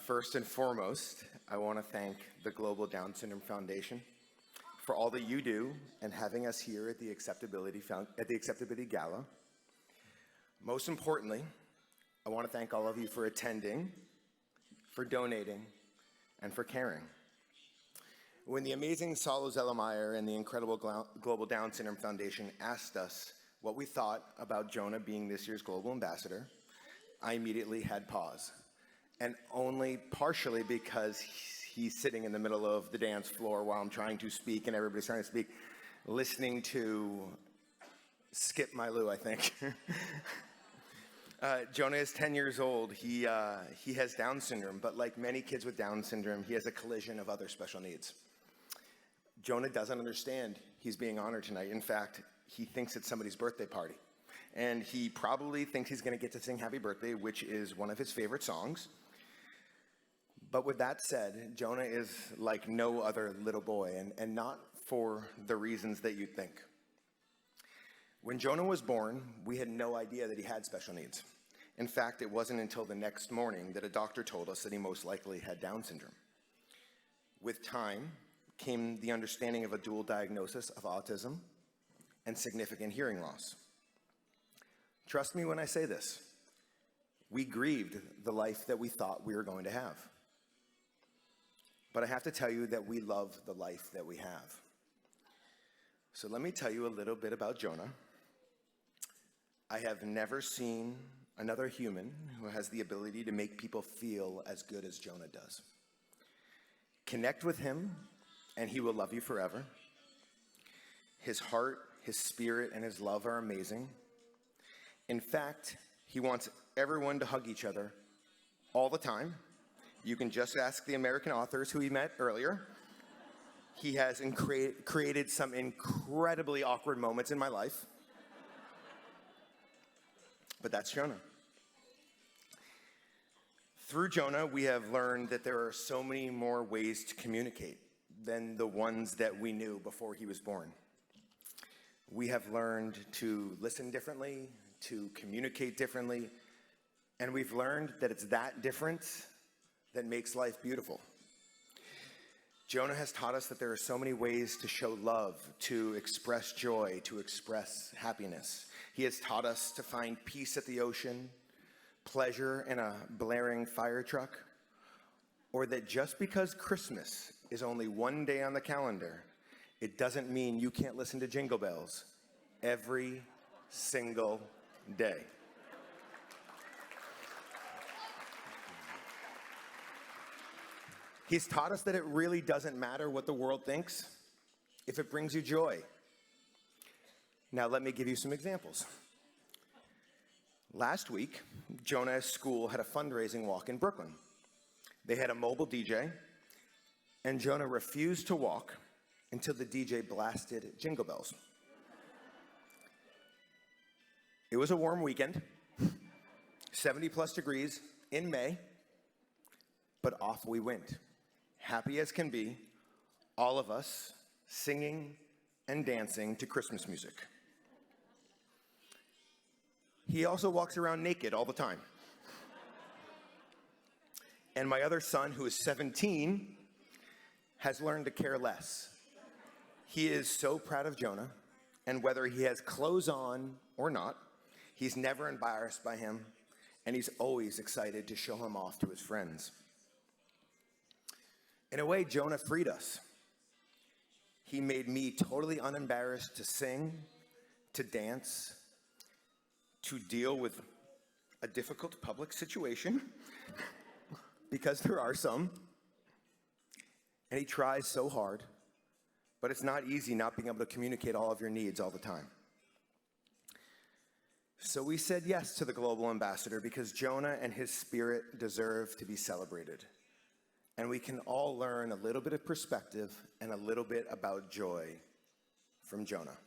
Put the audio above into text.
First and foremost, I want to thank the Global Down Syndrome Foundation for all that you do and having us here at the AcceptAbility Gala. Most importantly, I want to thank all of you for attending, for donating, and for caring. When the amazing Salo Zellemeyer and the incredible Global Down Syndrome Foundation asked us what we thought about Jonah being this year's Global Ambassador, I immediately had pause. And only partially because he's sitting in the middle of the dance floor while I'm trying to speak and everybody's trying to speak, listening to Skip My Lou, I think. Jonah is 10 years old. He has Down syndrome, but like many kids with Down syndrome, he has a collision of other special needs. Jonah doesn't understand he's being honored tonight. In fact, he thinks it's somebody's birthday party. And he probably thinks he's going to get to sing Happy Birthday, which is one of his favorite songs. But with that said, Jonah is like no other little boy, and not for the reasons that you'd think. When Jonah was born, we had no idea that he had special needs. In fact, it wasn't until the next morning that a doctor told us that he most likely had Down syndrome. With time came the understanding of a dual diagnosis of autism and significant hearing loss. Trust me when I say this, we grieved the life that we thought we were going to have. But I have to tell you that we love the life that we have. So let me tell you a little bit about Jonah. I have never seen another human who has the ability to make people feel as good as Jonah does. Connect with him, and he will love you forever. His heart, his spirit, and his love are amazing. In fact, he wants everyone to hug each other all the time. You can just ask the American authors who he met earlier. He has created some incredibly awkward moments in my life. But that's Jonah. Through Jonah, we have learned that there are so many more ways to communicate than the ones that we knew before he was born. We have learned to listen differently, to communicate differently, and we've learned that it's that difference that makes life beautiful. Jonah has taught us that there are so many ways to show love, to express joy, to express happiness. He has taught us to find peace at the ocean, pleasure in a blaring fire truck, or that just because Christmas is only one day on the calendar, it doesn't mean you can't listen to Jingle Bells every single day. He's taught us that it really doesn't matter what the world thinks if it brings you joy. Now let me give you some examples. Last week, Jonah's school had a fundraising walk in Brooklyn. They had a mobile DJ, and Jonah refused to walk until the DJ blasted Jingle Bells. It was a warm weekend, 70+ degrees in May, but off we went. Happy as can be, all of us singing and dancing to Christmas music. He also walks around naked all the time. And my other son, who is 17, has learned to care less. He is so proud of Jonah, and whether he has clothes on or not, he's never embarrassed by him, and he's always excited to show him off to his friends. In a way, Jonah freed us. He made me totally unembarrassed to sing, to dance, to deal with a difficult public situation, because there are some. And he tries so hard, but it's not easy not being able to communicate all of your needs all the time. So we said yes to the Global Ambassador because Jonah and his spirit deserve to be celebrated. And we can all learn a little bit of perspective and a little bit about joy from Jonah.